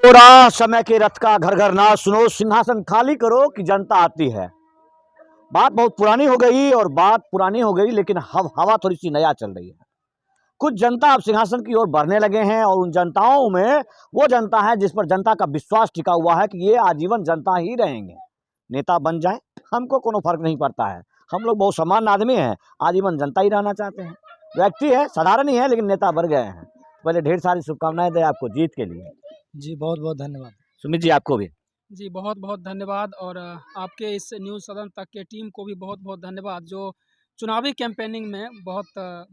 पूरा समय के रथ का घर घर ना सुनो, सिंहासन खाली करो कि जनता आती है। बात बहुत पुरानी हो गई और बात पुरानी हो गई, लेकिन हवा थोड़ी सी नया चल रही है। कुछ जनता अब सिंहासन की ओर बढ़ने लगे हैं और उन जनताओं में वो जनता है जिस पर जनता का विश्वास टिका हुआ है कि ये आजीवन जनता ही रहेंगे। नेता बन जाए हमको कोनो फर्क नहीं पड़ता है, हम लोग बहुत सामान्य आदमी हैं, आजीवन जनता ही रहना चाहते हैं। व्यक्ति है, साधारण ही है, लेकिन नेता बन गए हैं। पहले ढेर सारी शुभकामनाएं दें आपको जीत के लिए। जी बहुत बहुत धन्यवाद। सुमित जी आपको भी। जी बहुत बहुत धन्यवाद और आपके इस न्यूज़ सदन तक के टीम को भी बहुत बहुत धन्यवाद जो चुनावी कैंपेनिंग में बहुत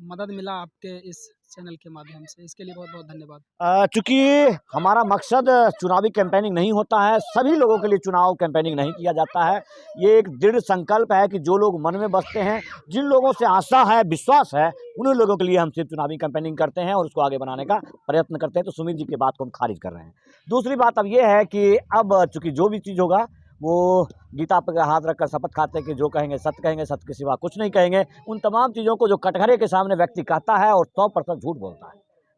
मदद मिला आपके इस चैनल के माध्यम से, इसके लिए बहुत बहुत धन्यवाद। चूंकि हमारा मकसद चुनावी कैंपेनिंग नहीं होता है, सभी लोगों के लिए चुनाव कैंपेनिंग नहीं किया जाता है। ये एक दृढ़ संकल्प है कि जो लोग मन में बसते हैं, जिन लोगों से आशा है, विश्वास है, उन्हीं लोगों के लिए हम सिर्फ चुनावी कैंपेनिंग करते हैं और उसको आगे बनाने का प्रयत्न करते हैं। तो सुमित जी की बात को हम खारिज कर रहे हैं। दूसरी बात अब ये है कि अब चूंकि जो भी चीज़ होगा वो गीता पर हाथ रखकर शपथ खाते हैं कि जो कहेंगे सत्य के सिवा कुछ नहीं कहेंगे। उन तमाम चीज़ों को जो कटघरे के सामने व्यक्ति कहता है और 100% झूठ बोलता है,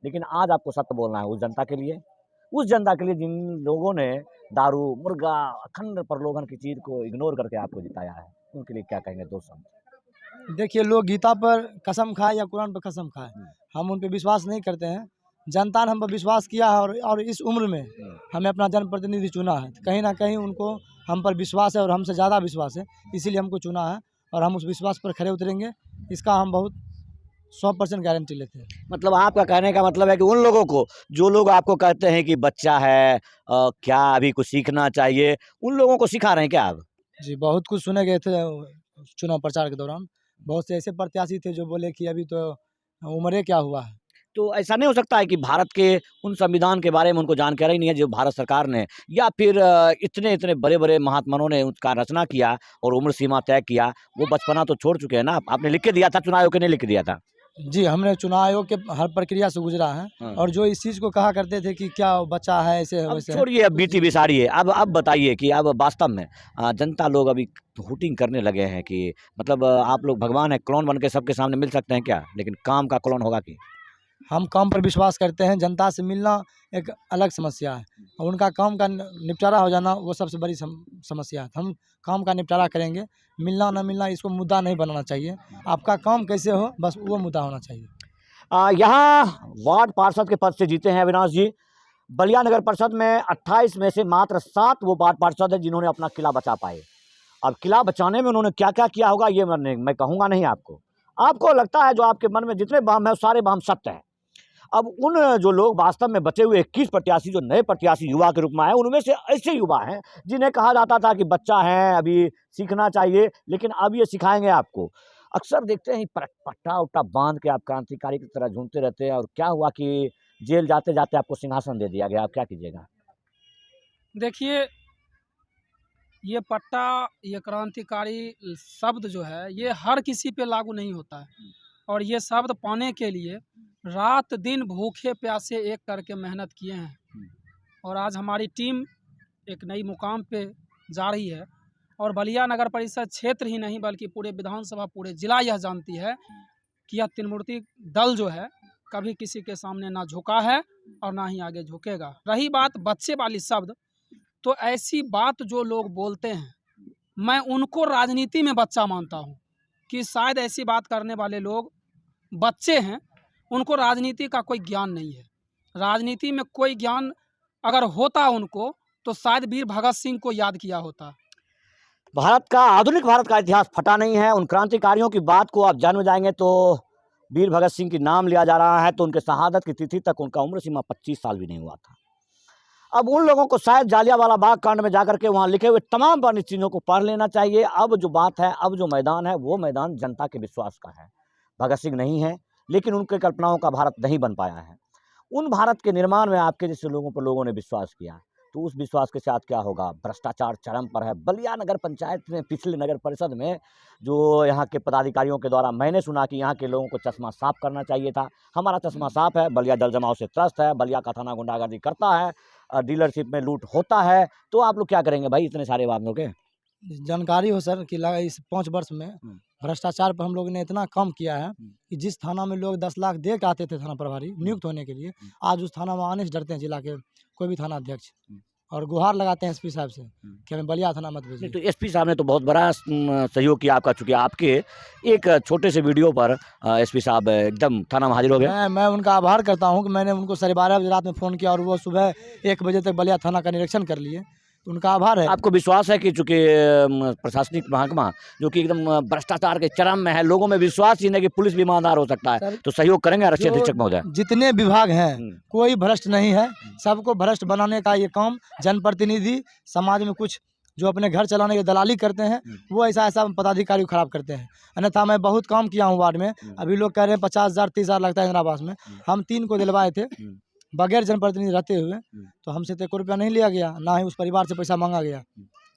लेकिन आज आपको सत्य बोलना है उस जनता के लिए, जिन लोगों ने दारू, मुर्गा, अखंड प्रलोभन की चीज़ को इग्नोर करके आपको जिताया है, उनके लिए क्या कहेंगे? दो शब्द। देखिए, लोग गीता पर कसम खाए या कुरान पर कसम खाए, हम उन पर विश्वास नहीं करते हैं। जनता ने हम पर विश्वास किया है और इस उम्र में हमें अपना जनप्रतिनिधि चुना है। कहीं ना कहीं उनको हम पर विश्वास है और हमसे ज़्यादा विश्वास है, इसीलिए हमको चुना है और हम उस विश्वास पर खरे उतरेंगे। इसका हम बहुत 100% गारंटी लेते हैं। मतलब आपका कहने का मतलब है कि उन लोगों को, जो लोग आपको कहते हैं कि बच्चा है, क्या अभी कुछ सीखना चाहिए, उन लोगों को सिखा रहे हैं क्या आप? जी बहुत कुछ सुने गए थे चुनाव प्रचार के दौरान। बहुत से ऐसे प्रत्याशी थे जो बोले कि अभी तो उम्र क्या हुआ है। तो ऐसा नहीं हो सकता है कि भारत के उन संविधान के बारे में उनको जानकारी नहीं है जो भारत सरकार ने, या फिर इतने इतने बड़े बड़े महात्माओं ने उसका रचना किया और उम्र सीमा तय किया, वो बचपना तो छोड़ चुके हैं ना? आपने लिख के दिया था, चुनाव आयोग ने लिख के दिया था। जी, हमने चुनाव आयोग के हर प्रक्रिया से गुजरा है और जो इस चीज़ को कहा करते थे कि क्या बच्चा है ऐसे है अब वैसे है। छोड़िए, अब बीती बिसारिए, अब बताइए कि अब वास्तव में जनता लोग अभी हुटिंग करने लगे हैं कि मतलब आप लोग भगवान है, क्लोन बन के सबके सामने मिल सकते हैं क्या? लेकिन काम का क्लोन होगा कि? हम काम पर विश्वास करते हैं। जनता से मिलना एक अलग समस्या है और उनका काम का निपटारा हो जाना वो सबसे बड़ी समस्या है। हम काम का निपटारा करेंगे, मिलना ना मिलना इसको मुद्दा नहीं बनाना चाहिए। आपका काम कैसे हो, बस वो मुद्दा होना चाहिए। यहाँ वार्ड पार्षद के पद से जीते हैं अविनाश जी। बलिया नगर परिषद में 28 में से मात्र 7 वो वार्ड पार्षद है जिन्होंने अपना किला बचा पाए। अब किला बचाने में उन्होंने क्या क्या किया होगा ये मैं कहूँगा नहीं आपको। आपको लगता है जो आपके मन में जितने बम है सारे बम सत्य हैं। अब उन जो लोग वास्तव में बचे हुए 21 प्रत्याशी जो नए प्रत्याशी युवा के रूप में आए, उनमें से ऐसे युवा हैं जिन्हें कहा जाता था कि बच्चा है, अभी सीखना चाहिए, लेकिन अब ये सिखाएंगे आपको। अक्सर देखते हैं पट्टा उट्टा बांध के आप क्रांतिकारी की तरह झूमते रहते हैं, और क्या हुआ कि जेल जाते जाते आपको सिंहासन दे दिया गया, आप क्या कीजिएगा? देखिए, ये पट्टा, ये क्रांतिकारी शब्द जो है ये हर किसी पे लागू नहीं होता है और ये शब्द पाने के लिए रात दिन भूखे प्यासे एक करके मेहनत किए हैं और आज हमारी टीम एक नई मुकाम पे जा रही है और बलिया नगर परिषद क्षेत्र ही नहीं बल्कि पूरे विधानसभा, पूरे जिला यह जानती है कि यह त्रिमूर्ति दल जो है कभी किसी के सामने ना झुका है और ना ही आगे झुकेगा। रही बात बच्चे वाली शब्द, तो ऐसी बात जो लोग बोलते हैं मैं उनको राजनीति में बच्चा मानता हूं कि शायद ऐसी बात करने वाले लोग बच्चे हैं, उनको राजनीति का कोई ज्ञान नहीं है। राजनीति में कोई ज्ञान अगर होता उनको तो शायद वीर भगत सिंह को याद किया होता। आधुनिक भारत का इतिहास फटा नहीं है। उन क्रांतिकारियों की बात को आप जान जाएंगे तो वीर भगत सिंह की नाम लिया जा रहा है, तो उनके शहादत की तिथि तक उनका उम्र सीमा 25 साल भी नहीं हुआ था। अब उन लोगों को शायद जालियांवाला बाग कांड में जाकर के वहाँ लिखे हुए तमाम वर्णित चीज़ों को पढ़ लेना चाहिए। अब जो बात है, अब जो मैदान है, वो मैदान जनता के विश्वास का है। भगत सिंह नहीं है, लेकिन उनके कल्पनाओं का भारत नहीं बन पाया है। उन भारत के निर्माण में आपके जैसे लोगों पर लोगों ने विश्वास किया, तो उस विश्वास के साथ क्या होगा? भ्रष्टाचार चरम पर है। बलिया नगर पंचायत में, पिछले नगर परिषद में जो यहाँ के पदाधिकारियों के द्वारा मैंने सुना कि यहाँ के लोगों को चश्मा साफ करना चाहिए था। हमारा चश्मा साफ है, बलिया जल जमाव से त्रस्त है, बलिया का थाना गुंडागर्दी करता है, डीलरशिप में लूट होता है। तो आप लोग क्या करेंगे भाई इतने सारे बातों के? जानकारी हो सर कि लगा इस 5 वर्ष में भ्रष्टाचार पर हम लोग ने इतना कम किया है कि जिस थाना में लोग 10 लाख दे के आते थे थाना प्रभारी नियुक्त होने के लिए, आज उस थाना में आने से डरते हैं जिला के कोई भी थाना अध्यक्ष, और गुहार लगाते हैं एसपी साहब से कि हमें बलिया थाना मत नहीं भेजिए। तो एसपी साहब ने तो बहुत बड़ा सहयोग किया आपका, चूंकि आपके एक छोटे से वीडियो पर एसपी साहब एकदम थाना में हाजिर हो गए। मैं उनका आभार करता हूं कि मैंने उनको 12:30 बजे रात में फ़ोन किया और वो सुबह 1 बजे तक बलिया थाना का निरीक्षण कर लिए, तो उनका आभार है। आपको विश्वास है कि चूंकि प्रशासनिक महकमा जो कि एकदम भ्रष्टाचार के चरम में है, लोगों में विश्वास ही नहीं कि पुलिस भी ईमानदार हो सकता है, सर, तो सहयोग करेंगे आरक्षी जो अधीक्षक महोदय? जितने विभाग हैं हम्म। कोई भ्रष्ट नहीं है, सबको भ्रष्ट बनाने का ये काम जनप्रतिनिधि समाज में कुछ जो अपने घर चलाने की दलाली करते हैं वो ऐसा पदाधिकारी को खराब करते हैं। अन्यथा मैं बहुत काम किया हूँ वार्ड में, अभी लोग कह रहे हैं 50,000 30,000 लगता है इंदिरा आवास में, हम 3 को दिलवाए थे बगैर जनप्रतिनिधि रहते हुए, तो हमसे तो 1 रुपया नहीं लिया गया, ना ही उस परिवार से पैसा मांगा गया।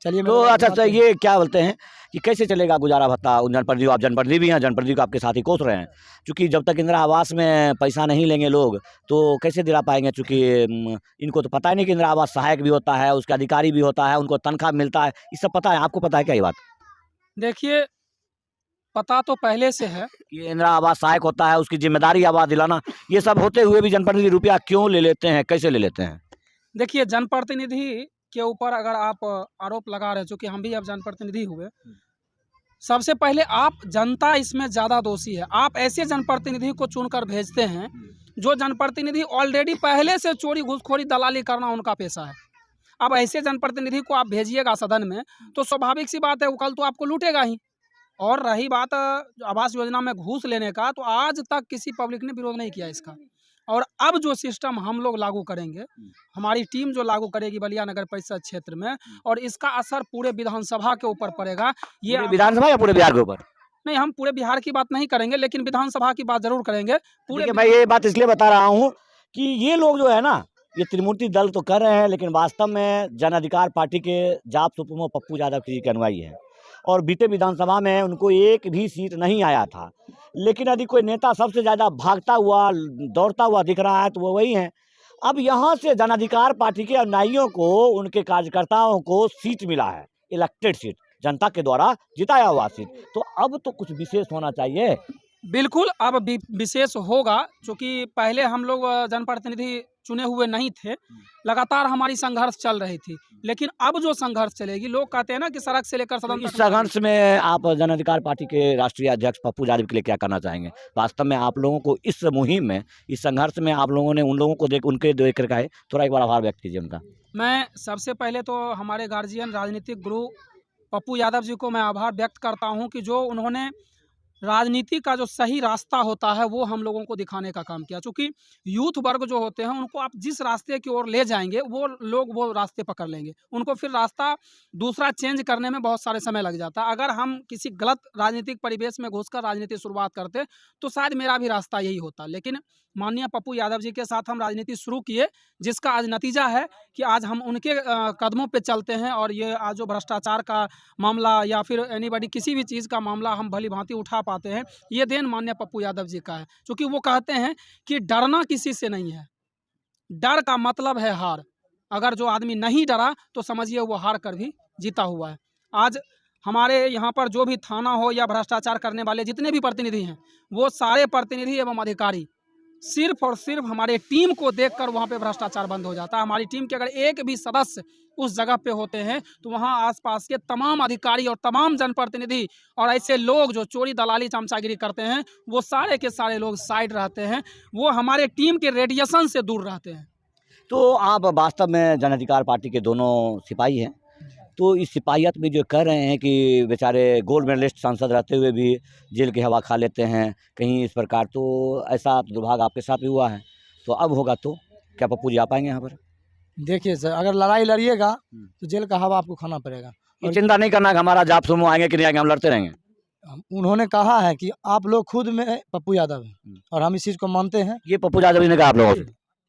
चलिए तो अच्छा ये क्या बोलते हैं कि कैसे चलेगा गुजारा भत्ता उन जनप्रतिनिधि? आप जनप्रतिनिधि भी हैं, जनप्रतिनिधि को आपके साथ ही कोस रहे हैं, क्योंकि जब तक इंदिरा आवास में पैसा नहीं लेंगे लोग तो कैसे दिला पाएंगे? क्योंकि इनको तो पता ही नहीं कि इंदिरा आवास सहायक भी होता है, उसका अधिकारी भी होता है, उनको तनख्वाह मिलता है, ये सब पता है? आपको पता है क्या ये बात? देखिए, पता तो पहले से है कि इंदिरा आवास सहायक होता है, उसकी जिम्मेदारी आवास दिलाना, ये सब होते हुए भी जनप्रतिनिधि रुपया क्यों ले लेते हैं, कैसे ले लेते हैं? देखिए, जनप्रतिनिधि के ऊपर अगर आप आरोप लगा रहे हैं, चूँकि हम भी अब जनप्रतिनिधि हुए, सबसे पहले आप जनता इसमें ज़्यादा दोषी है। आप ऐसे जनप्रतिनिधि को चुनकर भेजते हैं जो जनप्रतिनिधि ऑलरेडी पहले से चोरी घूसखोरी दलाली करना उनका पेशा है। अब ऐसे जनप्रतिनिधि को आप भेजिएगा सदन में तो स्वाभाविक सी बात है वो कल तो आपको लूटेगा ही। और रही बात आवास योजना में घूस लेने का, तो आज तक किसी पब्लिक ने विरोध नहीं किया इसका। और अब जो सिस्टम हम लोग लागू करेंगे, हमारी टीम जो लागू करेगी बलिया नगर परिषद क्षेत्र में, और इसका असर पूरे विधानसभा के ऊपर पड़ेगा। ये पूरे विधानसभा या पूरे बिहार के ऊपर? नहीं, हम पूरे बिहार की बात नहीं करेंगे, लेकिन विधानसभा की बात जरूर करेंगे। पूरे देखिए, मैं ये बात इसलिए बता रहा हूँ कि ये लोग जो है ना, ये त्रिमूर्ति दल तो कर रहे हैं, लेकिन वास्तव में जन अधिकार पार्टी के जाप सुप्रीमो पप्पू यादव जी के अनुयायी है, और बीते विधानसभा में उनको एक भी सीट नहीं आया था। लेकिन यदि कोई नेता सबसे ज़्यादा भागता हुआ दौड़ता हुआ दिख रहा है तो वो वही है। अब यहाँ से जन अधिकार पार्टी के अनुयायियों को, उनके कार्यकर्ताओं को सीट मिला है, इलेक्टेड सीट, जनता के द्वारा जिताया हुआ सीट, तो अब तो कुछ विशेष होना चाहिए। बिल्कुल अब विशेष होगा, क्योंकि पहले हम लोग जनप्रतिनिधि चुने हुए नहीं थे, लगातार हमारी संघर्ष चल रही थी। लेकिन अब जो संघर्ष चलेगी, लोग कहते हैं ना कि सड़क से लेकर सदन इस तक। संघर्ष में आप जन अधिकार पार्टी के राष्ट्रीय अध्यक्ष पप्पू यादव के लिए क्या करना चाहेंगे? वास्तव में आप लोगों को इस मुहिम में, इस संघर्ष में आप लोगों ने उन लोगों को उनके देख कर है, थोड़ा एक बार आभार व्यक्त कीजिए उनका। मैं सबसे पहले तो हमारे गार्जियन राजनीतिक गुरु पप्पू यादव जी को मैं आभार व्यक्त करता हूं कि जो उन्होंने राजनीति का जो सही रास्ता होता है वो हम लोगों को दिखाने का काम किया। चूँकि यूथ वर्ग जो होते हैं उनको आप जिस रास्ते की ओर ले जाएंगे वो लोग वो रास्ते पकड़ लेंगे, उनको फिर रास्ता दूसरा चेंज करने में बहुत सारे समय लग जाता है। अगर हम किसी गलत राजनीतिक परिवेश में घुसकर राजनीति शुरुआत करते तो शायद मेरा भी रास्ता यही होता। लेकिन माननीय पप्पू यादव जी के साथ हम राजनीति शुरू किए, जिसका आज नतीजा है कि आज हम उनके कदमों पे चलते हैं, और ये आज जो भ्रष्टाचार का मामला या फिर एनीबॉडी किसी भी चीज़ का मामला हम भली भांति उठा पाते हैं, ये देन माननीय पप्पू यादव जी का है। क्योंकि वो कहते हैं कि डरना किसी से नहीं है, डर का मतलब है हार। अगर जो आदमी नहीं डरा तो समझिए वो हार कर भी जीता हुआ है। आज हमारे यहाँ पर जो भी थाना हो या भ्रष्टाचार करने वाले जितने भी प्रतिनिधि हैं, वो सारे प्रतिनिधि एवं अधिकारी सिर्फ और सिर्फ हमारे टीम को देखकर वहाँ पे भ्रष्टाचार बंद हो जाता है। हमारी टीम के अगर एक भी सदस्य उस जगह पे होते हैं तो वहाँ आसपास के तमाम अधिकारी और तमाम जनप्रतिनिधि और ऐसे लोग जो चोरी दलाली चमचागिरी करते हैं वो सारे के सारे लोग साइड रहते हैं, वो हमारे टीम के रेडिएशन से दूर रहते हैं। तो आप वास्तव में जन अधिकार पार्टी के दोनों सिपाही हैं, तो इस सिपाहियत में जो कह रहे हैं कि बेचारे गोल्ड मेडलिस्ट सांसद रहते हुए भी जेल की हवा खा लेते हैं कहीं इस प्रकार, तो ऐसा दुर्भाग्य आपके साथ भी हुआ है, तो अब होगा तो क्या पप्पू जी आ पाएंगे यहाँ पर? देखिए सर, अगर लड़ाई लड़िएगा तो जेल का हवा आपको खाना पड़ेगा। ये चिंता नहीं करना कि हमारा जाप सुमो आएंगे कि नहीं आएंगे, हम लड़ते रहेंगे। उन्होंने कहा है कि आप लोग खुद में पप्पू यादव हैं और हम इस चीज़ को मानते हैं। ये पप्पू यादव जी ने कहा आप लोगों से?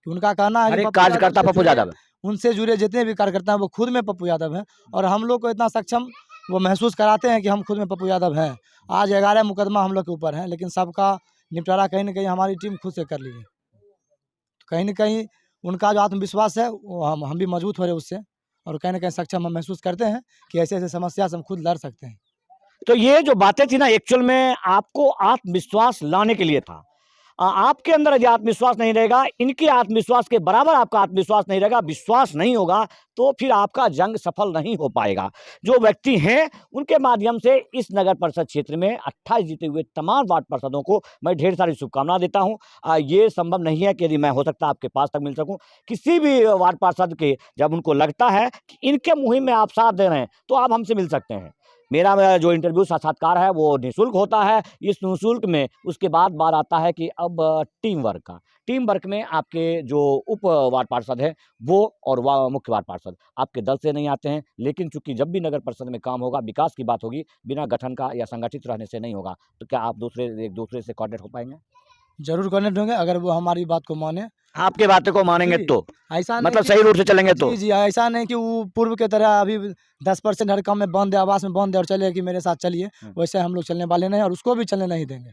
कि उनका कहना है हर कि एक पप्पू यादव कार्यकर्ता से पप्पू जुड़े- यादव है। उनसे जुड़े जितने भी कार्यकर्ता हैं वो खुद में पप्पू यादव हैं, और हम लोग को इतना सक्षम वो महसूस कराते हैं कि हम खुद में पप्पू यादव हैं। आज 11 मुकदमा हम लोग के ऊपर हैं, लेकिन सबका निपटारा कहीं ना कहीं हमारी टीम खुद से कर ली है। तो कहीं ना कहीं उनका जो आत्मविश्वास है वो हम भी मजबूत हो रहे उससे, और कहीं ना कहीं सक्षम हम महसूस करते हैं कि ऐसे ऐसे समस्या से हम खुद लड़ सकते हैं। तो ये जो बातें थी ना, एक्चुअल में आपको आत्मविश्वास लाने के लिए था। आपके अंदर यदि आत्मविश्वास नहीं रहेगा, इनके आत्मविश्वास के बराबर आपका आत्मविश्वास नहीं रहेगा, विश्वास नहीं होगा, तो फिर आपका जंग सफल नहीं हो पाएगा। जो व्यक्ति हैं उनके माध्यम से इस नगर परिषद क्षेत्र में 28 जीते हुए तमाम वार्ड पार्षदों को मैं ढेर सारी शुभकामनाएं देता हूं। ये संभव नहीं है कि यदि मैं हो सकता आपके पास तक मिल सकूं, किसी भी वार्ड पार्षद के जब उनको लगता है कि इनके मुहिम में आप साथ दे रहे हैं तो आप हमसे मिल सकते हैं। मेरा जो इंटरव्यू साक्षात्कार है वो निःशुल्क होता है। इस निःशुल्क में उसके बाद बात आता है कि अब टीम वर्क का। टीम वर्क में आपके जो उप वार्ड पार्षद हैं वो और मुख्य वार्ड पार्षद आपके दल से नहीं आते हैं, लेकिन चूंकि जब भी नगर परिषद में काम होगा, विकास की बात होगी, बिना गठन का या संगठित रहने से नहीं होगा। तो क्या आप एक दूसरे से कोऑर्डिनेट हो पाएंगे? जरूर कनेक्ट होंगे अगर वो हमारी बात को माने। आपके बातें को मानेंगे जी, तो ऐसा नहीं मतलब कि- सही रूट से चलेंगे तो। जी जी, ऐसा नहीं कि वो पूर्व के तरह अभी 10% हर काम में बंद है, आवास में बंद है और चले कि मेरे साथ चलिए, वैसे हम लोग चलने वाले नहीं और उसको भी चलने नहीं देंगे।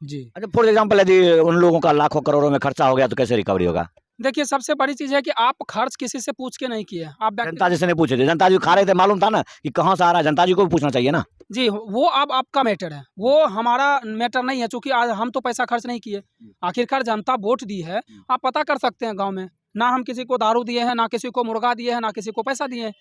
जी अच्छा, फॉर एग्जाम्पल यदि उन लोगों का लाखों करोड़ों में खर्चा हो गया तो कैसे रिकवरी होगा? देखिए, सबसे बड़ी चीज़ है कि आप खर्च किसी से पूछ के नहीं किए, आप जनता जी से नहीं पूछे थे, जनता जी खा रहे थे, मालूम था ना कि कहाँ से आ रहा है, जनता जी को भी पूछना चाहिए ना। जी, वो अब आपका मैटर है, वो हमारा मैटर नहीं है, चूँकि आज हम तो पैसा खर्च नहीं किए। आखिरकार जनता वोट दी है, आप पता कर सकते हैं गाँव में, ना हम किसी को दारू दिए हैं, ना किसी को मुर्गा दिए हैं, ना किसी को पैसा दिए हैं।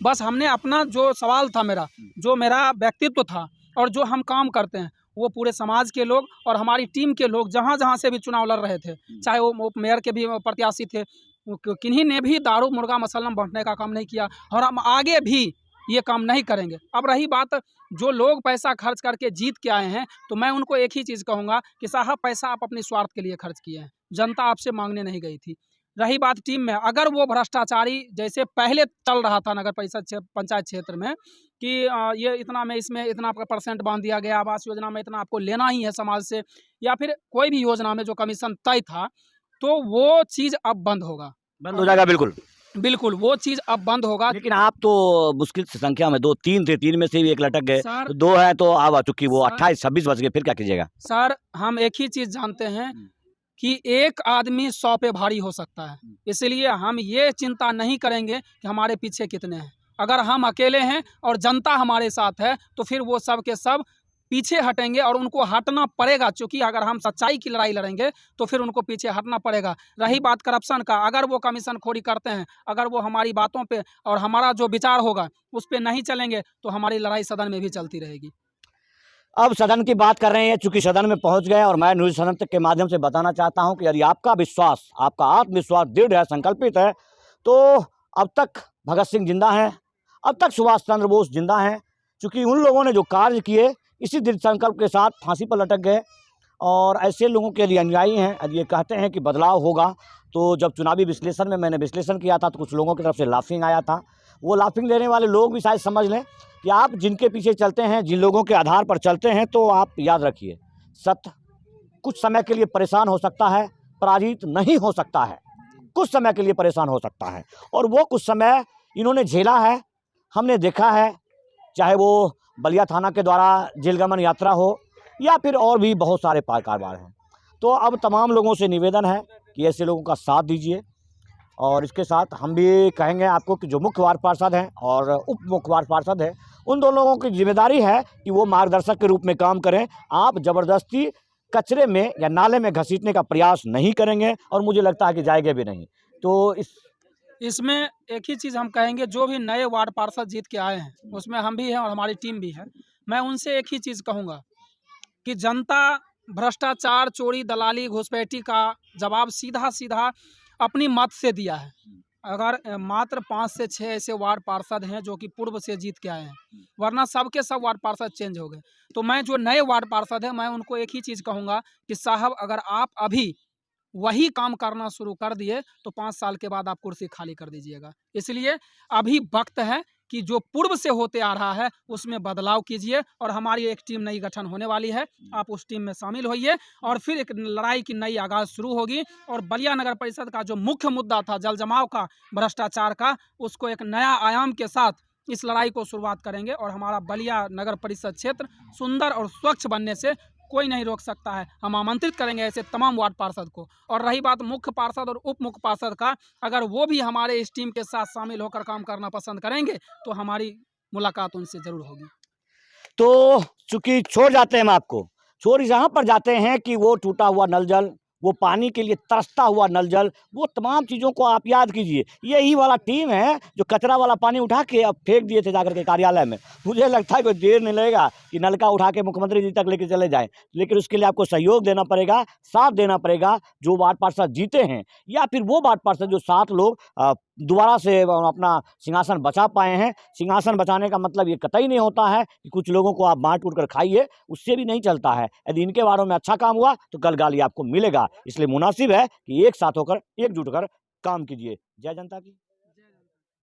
बस हमने अपना जो सवाल था मेरा, जो मेरा व्यक्तित्व था और जो हम काम करते हैं, वो पूरे समाज के लोग और हमारी टीम के लोग जहाँ-जहाँ से भी चुनाव लड़ रहे थे, चाहे वो मेयर के भी प्रत्याशी थे, किन्हीं ने भी दारू, मुर्गा, मसल्लम बाँटने का काम नहीं किया और हम आगे भी ये काम नहीं करेंगे। अब रही बात जो लोग पैसा खर्च करके जीत के आए हैं, तो मैं उनको एक ही चीज़ कहूँगा कि साहब पैसा आप अपने स्वार्थ के लिए खर्च किए हैं, जनता आपसे मांगने नहीं गई थी। रही बात टीम में, अगर वो भ्रष्टाचारी जैसे पहले चल रहा था नगर परिषद पंचायत क्षेत्र में कि ये इतना में इसमें इतना % बांध दिया गया, आवास योजना में इतना आपको लेना ही है समाज से, या फिर कोई भी योजना में जो कमीशन तय था, तो वो चीज़ अब बंद होगा। बंद हो जाएगा बिल्कुल। बिल्कुल, वो चीज़ अब बंद होगा। लेकिन आप तो मुश्किल से संख्या में 2-3 थे, 3 में से भी 1 लटक गए, सर, तो 2 है तो अब चूंकि वो सर 28-26 बच गए, फिर क्या कीजिएगा? सर, हम एक ही चीज़ जानते हैं कि एक आदमी 100 पे भारी हो सकता है, इसलिए हम ये चिंता नहीं करेंगे कि हमारे पीछे कितने हैं। अगर हम अकेले हैं और जनता हमारे साथ है, तो फिर वो सब के सब पीछे हटेंगे और उनको हटना पड़ेगा, क्योंकि अगर हम सच्चाई की लड़ाई लड़ेंगे तो फिर उनको पीछे हटना पड़ेगा। रही बात करप्शन का, अगर वो कमीशन खोरी करते हैं, अगर वो हमारी बातों पे और हमारा जो विचार होगा उस पे नहीं चलेंगे, तो हमारी लड़ाई सदन में भी चलती रहेगी। अब सदन की बात कर रहे हैं, चूंकि सदन में पहुंच गए और मैं न्यूज़ सदन तक के माध्यम से बताना चाहता हूं कि यदि आपका विश्वास, आपका आत्मविश्वास दृढ़ है, संकल्पित है, तो अब तक भगत सिंह जिंदा हैं, अब तक सुभाष चंद्र बोस जिंदा हैं। चूंकि उन लोगों ने जो कार्य किए, इसी दृढ़ संकल्प के साथ फांसी पर लटक गए और ऐसे लोगों के लिए अनुयायी हैं। यदि ये कहते हैं कि बदलाव होगा, तो जब चुनावी विश्लेषण में मैंने विश्लेषण किया था तो कुछ लोगों की तरफ से लाफिंग आया था। वो लाफिंग लेने वाले लोग भी शायद समझ लें कि आप जिनके पीछे चलते हैं, जिन लोगों के आधार पर चलते हैं, तो आप याद रखिए, सत्य कुछ समय के लिए परेशान हो सकता है, पराजित नहीं हो सकता है। कुछ समय के लिए परेशान हो सकता है और वो कुछ समय इन्होंने झेला है, हमने देखा है, चाहे वो बलिया थाना के द्वारा जेलगमन यात्रा हो या फिर और भी बहुत सारे कारोबार हैं। तो अब तमाम लोगों से निवेदन है कि ऐसे लोगों का साथ दीजिए और इसके साथ हम भी कहेंगे आपको कि जो मुख्य वार्ड पार्षद हैं और उप मुख्य वार्ड पार्षद हैं, उन दोनों लोगों की जिम्मेदारी है कि वो मार्गदर्शक के रूप में काम करें। आप ज़बरदस्ती कचरे में या नाले में घसीटने का प्रयास नहीं करेंगे और मुझे लगता है कि जाएंगे भी नहीं। तो इसमें एक ही चीज़ हम कहेंगे, जो भी नए वार्ड पार्षद जीत के आए हैं, उसमें हम भी हैं और हमारी टीम भी है। मैं उनसे एक ही चीज़ कहूँगा कि जनता भ्रष्टाचार, चोरी, दलाली, घुसपैठी का जवाब सीधा-सीधा अपनी मत से दिया है। अगर मात्र 5 से 6 ऐसे वार्ड पार्षद हैं जो कि पूर्व से जीत के आए हैं, वरना सब के सब वार्ड पार्षद चेंज हो गए। तो मैं जो नए वार्ड पार्षद हैं, मैं उनको एक ही चीज़ कहूँगा कि साहब, अगर आप अभी वही काम करना शुरू कर दिए तो 5 साल के बाद आप कुर्सी खाली कर दीजिएगा। इसलिए अभी वक्त है कि जो पूर्व से होते आ रहा है उसमें बदलाव कीजिए और हमारी एक टीम नई गठन होने वाली है, आप उस टीम में शामिल होइए और फिर एक लड़ाई की नई आगाज़ शुरू होगी और बलिया नगर परिषद का जो मुख्य मुद्दा था जल जमाव का, भ्रष्टाचार का, उसको एक नया आयाम के साथ इस लड़ाई को शुरुआत करेंगे और हमारा बलिया नगर परिषद क्षेत्र सुंदर और स्वच्छ बनने से कोई नहीं रोक सकता है। हम आमंत्रित करेंगे ऐसे तमाम वार्ड पार्षद को। और रही बात मुख्य पार्षद और उप मुख्य पार्षद का, अगर वो भी हमारे इस टीम के साथ शामिल होकर काम करना पसंद करेंगे तो हमारी मुलाकात उनसे ज़रूर होगी। तो चूंकि छोड़ जाते हैं हम आपको, चोर यहाँ पर जाते हैं कि वो टूटा हुआ नल जल, वो पानी के लिए तरसता हुआ नल जल, वो तमाम चीज़ों को आप याद कीजिए। यही वाला टीम है जो कचरा वाला पानी उठा के अब फेंक दिए थे जाकर के कार्यालय में। मुझे लगता है कोई देर नहीं लगेगा कि नलका उठा के मुख्यमंत्री जी तक लेके चले जाएं, लेकिन उसके लिए आपको सहयोग देना पड़ेगा, साथ देना पड़ेगा। जो वार्ड पार्षद जीते हैं या फिर वो वार्ड पार्षद जो 7 लोग दोबारा से अपना सिंहासन बचा पाए हैं। सिंहासन बचाने का मतलब ये कतई नहीं होता है कि कुछ लोगों को आप बांट उठ कर खाइए, उससे भी नहीं चलता है। यदि इनके वारों में अच्छा काम हुआ तो कल गाली आपको मिलेगा। इसलिए मुनासिब है कि एक साथ होकर, एकजुट होकर काम कीजिए। जय जनता की।